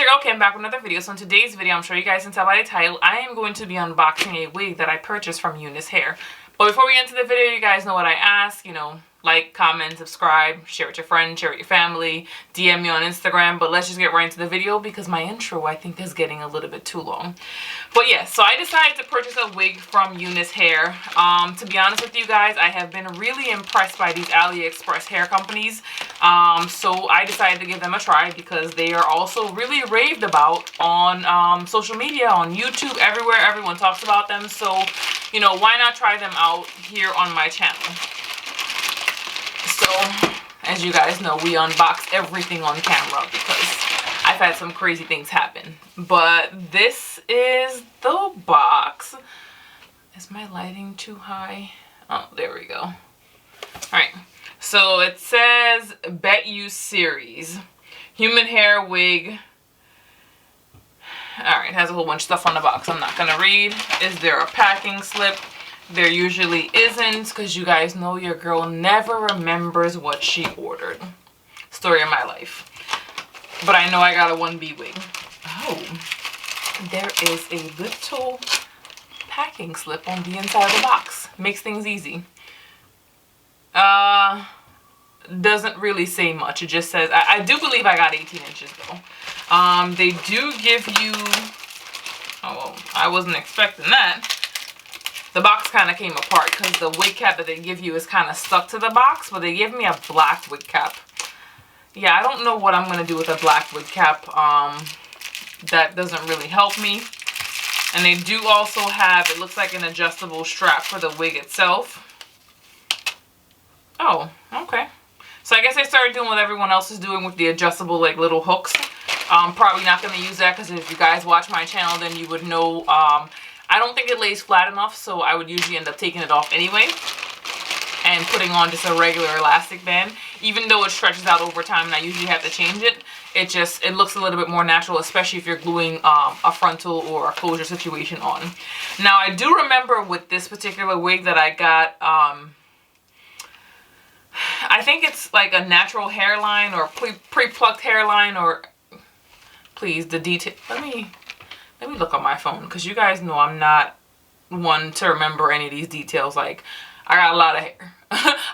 your girl Kim back with another video. So in today's video, I'm sure you guys can tell by the title, I am going to be unboxing a wig that I purchased from Unice Hair. But before we get into the video, you guys know what I ask, like, comment, subscribe, share with your friends, share with your family, DM me on Instagram. But let's just get right into the video because my intro, I think, is getting a little bit too long. But yeah, so I decided to purchase a wig from Unice Hair. To be honest with you guys, I have been really impressed by these AliExpress hair companies. So I decided to give them a try because they are also really raved about on social media, on YouTube, everywhere. Everyone talks about them. So, why not try them out here on my channel? So, as you guys know, we unbox everything on camera because I've had some crazy things happen. But this is the box. Is my lighting too high? Oh, there we go. Alright, so it says Bet You Series. Human hair wig. Alright, it has a whole bunch of stuff on the box I'm not going to read. Is there a packing slip? There usually isn't, because you guys know your girl never remembers what she ordered. Story of my life. But I know I got a 1B wig. Oh, there is a little packing slip on the inside of the box. Makes things easy. Doesn't really say much. It just says, I do believe I got 18 inches though. They do give you, oh, well, I wasn't expecting that. The box kind of came apart because the wig cap that they give you is kind of stuck to the box, but they give me a black wig cap. Yeah, I don't know what I'm going to do with a black wig cap. That doesn't really help me. And they do also have, it looks like an adjustable strap for the wig itself. Oh, okay. So I guess I started doing what everyone else is doing with the adjustable like little hooks. Probably not going to use that because if you guys watch my channel, then you would know I don't think it lays flat enough, so I would usually end up taking it off anyway and putting on just a regular elastic band. Even though it stretches out over time and I usually have to change it, it looks a little bit more natural, especially if you're gluing a frontal or a closure situation on. Now, I do remember with this particular wig that I got, I think it's like a natural hairline or pre-plucked hairline, or please, the detail. Let me look on my phone because you guys know I'm not one to remember any of these details. Like, I got a lot of hair.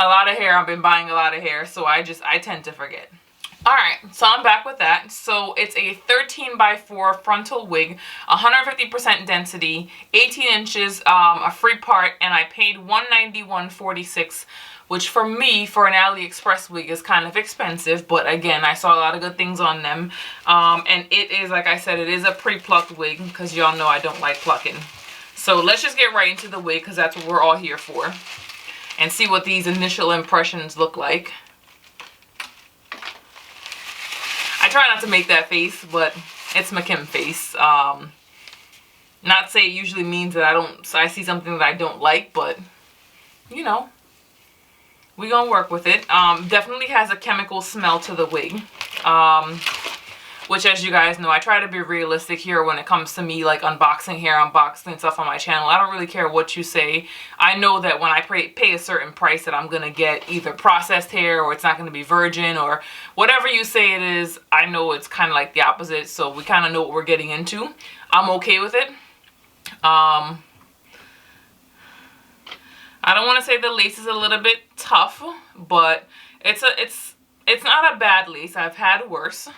A lot of hair. I've been buying a lot of hair, so I tend to forget. Alright, so I'm back with that. So it's a 13x4 frontal wig, 150% density, 18 inches, a free part, and I paid $191.46, which for me, for an AliExpress wig, is kind of expensive. But again, I saw a lot of good things on them. And it is, like I said, it is a pre-plucked wig because y'all know I don't like plucking. So let's just get right into the wig because that's what we're all here for. And see what these initial impressions look like. I try not to make that face, but it's my Kim face. Not to say it usually means that I see something that I don't like, but we gonna work with it. Definitely has a chemical smell to the wig. Which, as you guys know, I try to be realistic here when it comes to me, like unboxing hair, unboxing stuff on my channel. I don't really care what you say. I know that when I pay a certain price that I'm going to get either processed hair or it's not going to be virgin or whatever you say it is. I know it's kind of like the opposite, so we kind of know what we're getting into. I'm okay with it. I don't want to say the lace is a little bit tough, but it's not a bad lace. I've had worse.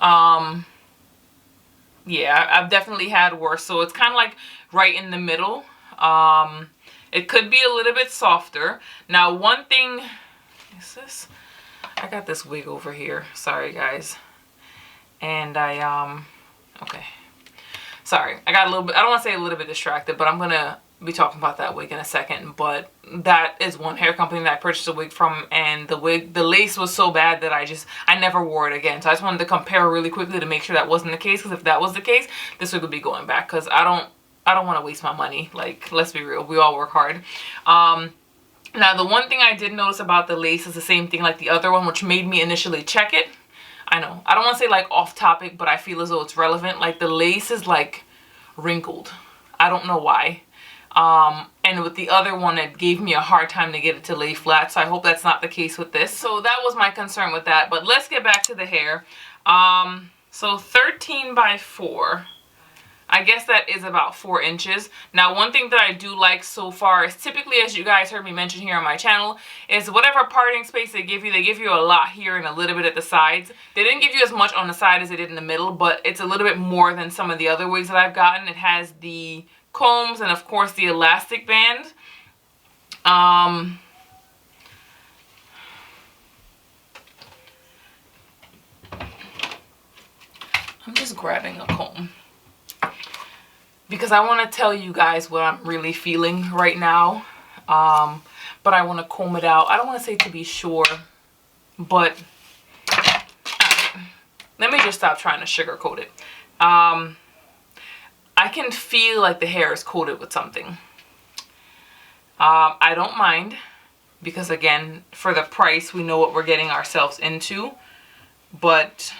Yeah, I've definitely had worse. So it's kind of like right in the middle. It could be a little bit softer. Now, one thing is this. I got this wig over here. Sorry, guys. And okay. Sorry. I got a little bit, I don't want to say a little bit distracted, but I'm going to be talking about that wig in a second. But that is one hair company that I purchased a wig from, and the lace was so bad that I never wore it again. So I just wanted to compare really quickly to make sure that wasn't the case, because if that was the case, this wig would be going back, because I don't want to waste my money. Like, let's be real, we all work hard. Now, the one thing I did notice about the lace is the same thing like the other one, which made me initially check it. I know, I don't want to say like off topic, but I feel as though it's relevant. Like, the lace is like wrinkled. I don't know why. And with the other one, it gave me a hard time to get it to lay flat, so I hope that's not the case with this. So that was my concern with that. But let's get back to the hair. So 13 by 4. I guess that is about 4 inches. Now, one thing that I do like so far is typically, as you guys heard me mention here on my channel, is whatever parting space they give you a lot here and a little bit at the sides. They didn't give you as much on the side as they did in the middle, but it's a little bit more than some of the other wigs that I've gotten. It has the combs and, of course, the elastic band. I'm just grabbing a comb because I want to tell you guys what I'm really feeling right now, but I want to comb it out. I don't want to say to be sure, but let me just stop trying to sugarcoat it. I can feel like the hair is coated with something. I don't mind because, again, for the price, we know what we're getting ourselves into, but...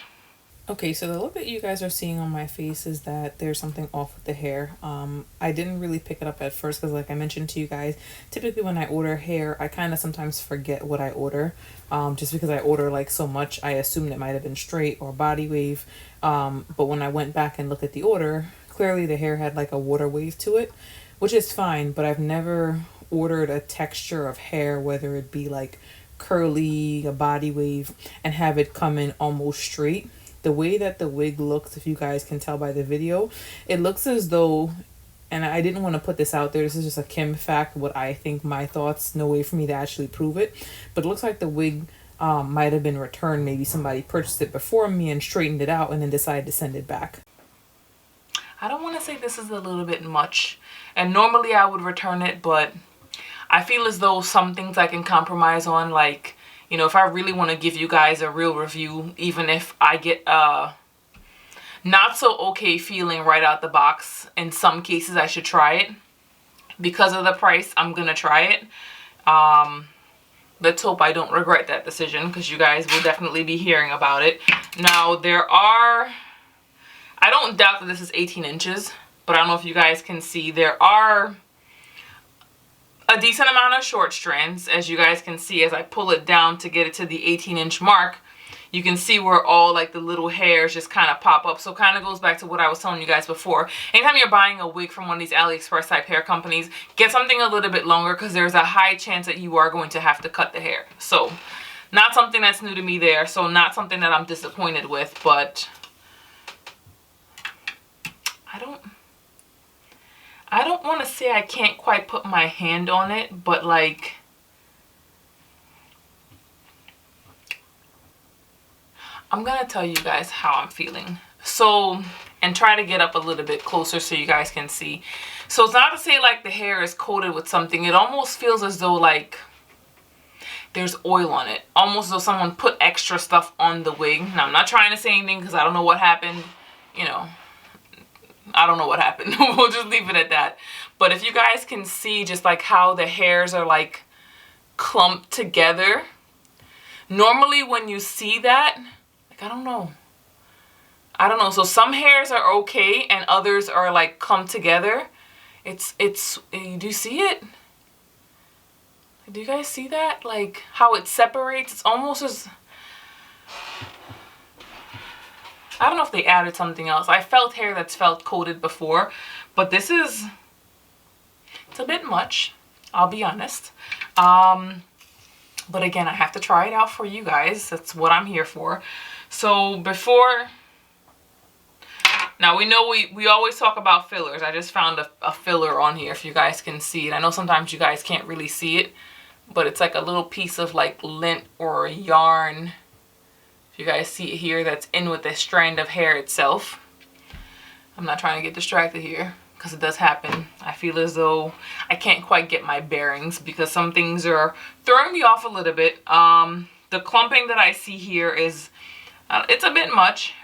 Okay, so the look that you guys are seeing on my face is that there's something off with the hair. I didn't really pick it up at first because, like I mentioned to you guys, typically when I order hair, I kind of sometimes forget what I order. Just because I order like so much, I assumed it might have been straight or body wave. But when I went back and looked at the order, clearly the hair had like a water wave to it, which is fine, but I've never ordered a texture of hair, whether it be like curly, a body wave, and have it come in almost straight. The way that the wig looks, if you guys can tell by the video, it looks as though, and I didn't want to put this out there, this is just a Kim fact, what I think, my thoughts, no way for me to actually prove it, but it looks like the wig might have been returned. Maybe somebody purchased it before me and straightened it out and then decided to send it back. I don't want to say this is a little bit much, and normally I would return it, but I feel as though some things I can compromise on, like, you know, if I really want to give you guys a real review, even if I get a not so okay feeling right out the box, in some cases I should try it. Because of the price, I'm going to try it. Let's hope I don't regret that decision, because you guys will definitely be hearing about it. Now, I don't doubt that this is 18 inches, but I don't know if you guys can see, there are a decent amount of short strands. As you guys can see, as I pull it down to get it to the 18-inch mark, you can see where all like the little hairs just kind of pop up. So kind of goes back to what I was telling you guys before. Anytime you're buying a wig from one of these AliExpress type hair companies, get something a little bit longer, because there's a high chance that you are going to have to cut the hair. So not something that's new to me there. So not something that I'm disappointed with, but I don't want to say I can't quite put my hand on it, but like, I'm going to tell you guys how I'm feeling. So, and try to get up a little bit closer so you guys can see. So it's not to say like the hair is coated with something. It almost feels as though like there's oil on it. Almost as though someone put extra stuff on the wig. Now, I'm not trying to say anything because I don't know what happened, you know. I don't know what happened. We'll just leave it at that. But if you guys can see just like how the hairs are like clumped together. Normally when you see that, like, I don't know. So some hairs are okay and others are like clumped together. Do you see it? Do you guys see that? Like how it separates? It's almost as... I don't know if they added something else. I felt hair that's felt coated before, but this is, it's a bit much, I'll be honest. But again, I have to try it out for you guys. That's what I'm here for. So now we know we always talk about fillers. I just found a filler on here if you guys can see it. I know sometimes you guys can't really see it, but it's like a little piece of like lint or yarn. You guys see it here, that's in with the strand of hair itself. I'm not trying to get distracted here because it does happen. I feel as though I can't quite get my bearings because some things are throwing me off a little bit. The clumping that I see here is, it's a bit much.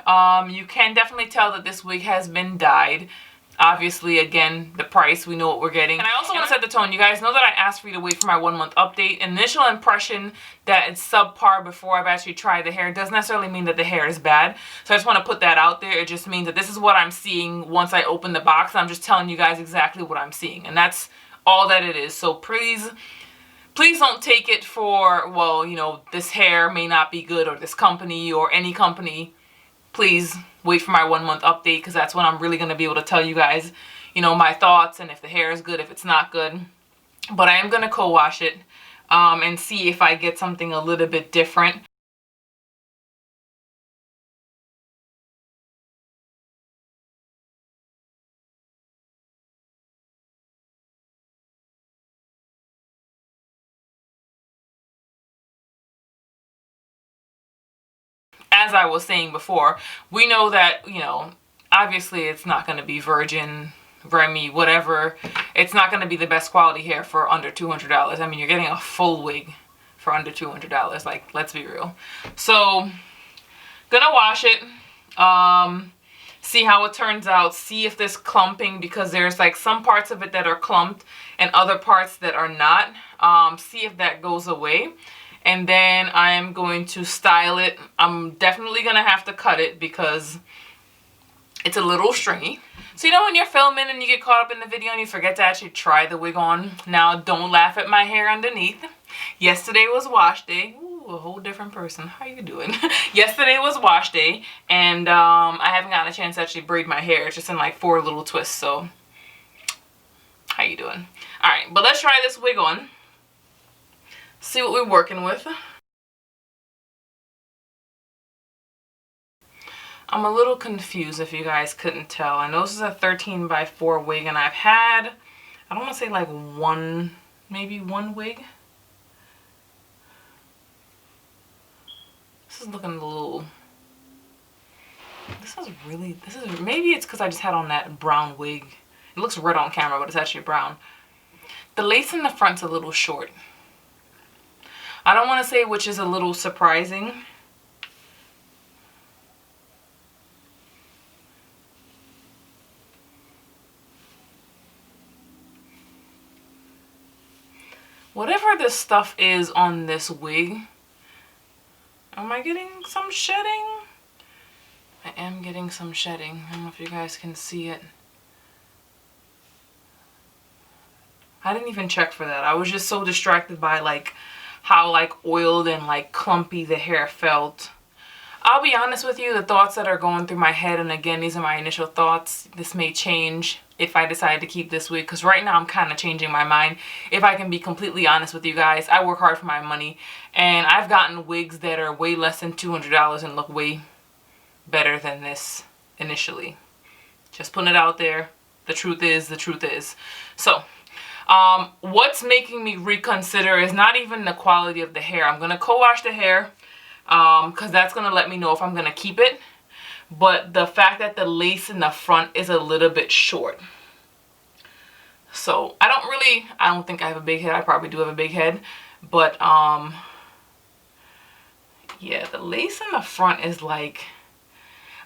You can definitely tell that this wig has been dyed. Obviously, again, the price, we know what we're getting. And I also want to set the tone. You guys know that I asked for you to wait for my 1-month update. Initial impression that it's subpar before I've actually tried the hair doesn't necessarily mean that the hair is bad. So I just want to put that out there. It just means that this is what I'm seeing once I open the box. I'm just telling you guys exactly what I'm seeing. And that's all that it is. So please don't take it for, well, you know, this hair may not be good, or this company or any company. please wait for my 1 month update, because that's when I'm really going to be able to tell you guys, you know, my thoughts and if the hair is good, if it's not good. But I am going to co-wash it and see if I get something a little bit different. As I was saying before, we know that, you know, obviously it's not going to be virgin, Remy, whatever. It's not going to be the best quality hair for under $200. I mean, you're getting a full wig for under $200. Like, let's be real. So, gonna wash it. See how it turns out. See if there's clumping, because there's like some parts of it that are clumped and other parts that are not. See if that goes away. And then I'm going to style it. I'm definitely going to have to cut it because it's a little stringy. So, you know, when you're filming and you get caught up in the video and you forget to actually try the wig on. Now, don't laugh at my hair underneath. Yesterday was wash day. Ooh, a whole different person. How you doing? Yesterday was wash day. And I haven't gotten a chance to actually braid my hair. It's just in like 4 little twists. So, how you doing? All right, but let's try this wig on. See what we're working with. I'm a little confused if you guys couldn't tell. I know this is a 13x4 wig, and I've had, I don't want to say like maybe one wig. This is looking a little, maybe it's because I just had on that brown wig. It looks red on camera, but it's actually brown. The lace in the front's a little short. I don't want to say which is a little surprising. Whatever this stuff is on this wig, am I getting some shedding? I am getting some shedding. I don't know if you guys can see it. I didn't even check for that. I was just so distracted by like how like oiled and like clumpy the hair felt. I'll be honest with you, the thoughts that are going through my head, and again, these are my initial thoughts. This may change if I decide to keep this wig, because right now I'm kind of changing my mind. If I can be completely honest with you guys, I work hard for my money, and I've gotten wigs that are way less than $200 and look way better than this initially. Just putting it out there. The truth is, the truth is. So, what's making me reconsider is not even the quality of the hair. I'm going to co-wash the hair because that's going to let me know if I'm going to keep it. But the fact that the lace in the front is a little bit short. So, I don't think I have a big head. I probably do have a big head. But, yeah, the lace in the front is like,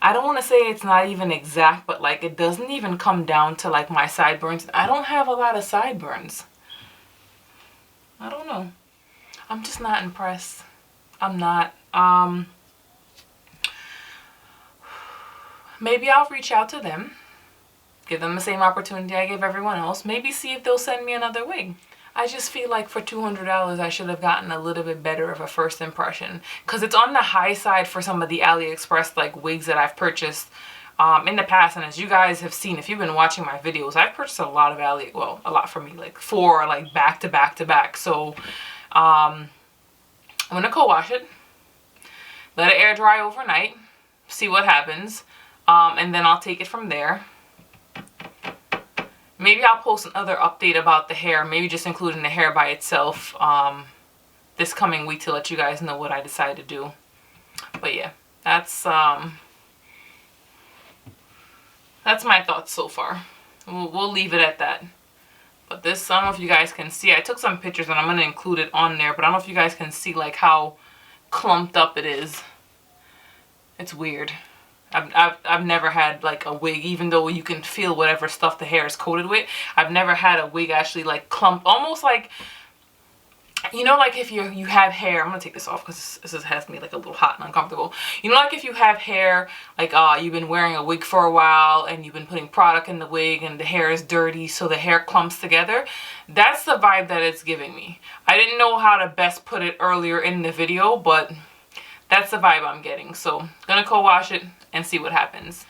I don't want to say it's not even exact, but like it doesn't even come down to like my sideburns. I don't have a lot of sideburns. I don't know. I'm just not impressed. I'm not. Maybe I'll reach out to them. Give them the same opportunity I give everyone else. Maybe see if they'll send me another wig. I just feel like for $200 I should have gotten a little bit better of a first impression, because it's on the high side for some of the AliExpress like wigs that I've purchased in the past. And as you guys have seen, if you've been watching my videos, I've purchased a lot of a lot for me, like 4 like back to back to back. So I'm gonna co-wash it, let it air dry overnight, see what happens, and then I'll take it from there. Maybe I'll post another update about the hair, maybe just including the hair by itself this coming week to let you guys know what I decide to do. But yeah, that's my thoughts so far. We'll leave it at that. But this, I don't know if you guys can see. I took some pictures and I'm going to include it on there, but I don't know if you guys can see like how clumped up it is. It's weird. I've never had like a wig, even though you can feel whatever stuff the hair is coated with. I've never had a wig actually like clump, almost like, you know, like if you have hair. I'm gonna take this off because this has me like a little hot and uncomfortable. You know, like if you have hair, like you've been wearing a wig for a while and you've been putting product in the wig and the hair is dirty, so the hair clumps together. That's the vibe that it's giving me. I didn't know how to best put it earlier in the video, but That's the vibe I'm getting. So gonna co-wash it and see what happens.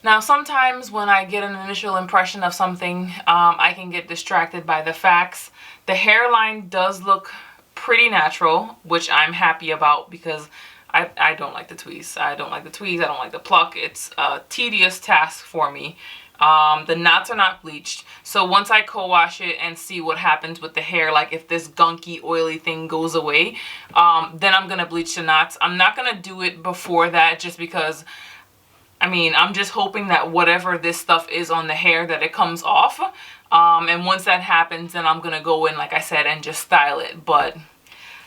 Now, sometimes when I get an initial impression of something, I can get distracted by the facts. The hairline does look pretty natural, which I'm happy about because I don't like the tweeze. I don't like the tweeze. I don't like the pluck. It's a tedious task for me. The knots are not bleached. So once I co-wash it and see what happens with the hair, like if this gunky, oily thing goes away, then I'm going to bleach the knots. I'm not going to do it before that just because, I mean, I'm just hoping that whatever this stuff is on the hair, that it comes off. And once that happens, then I'm going to go in, like I said, and just style it. But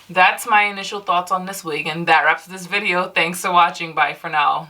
that's my initial thoughts on this wig, and that wraps this video. Thanks for watching. Bye for now.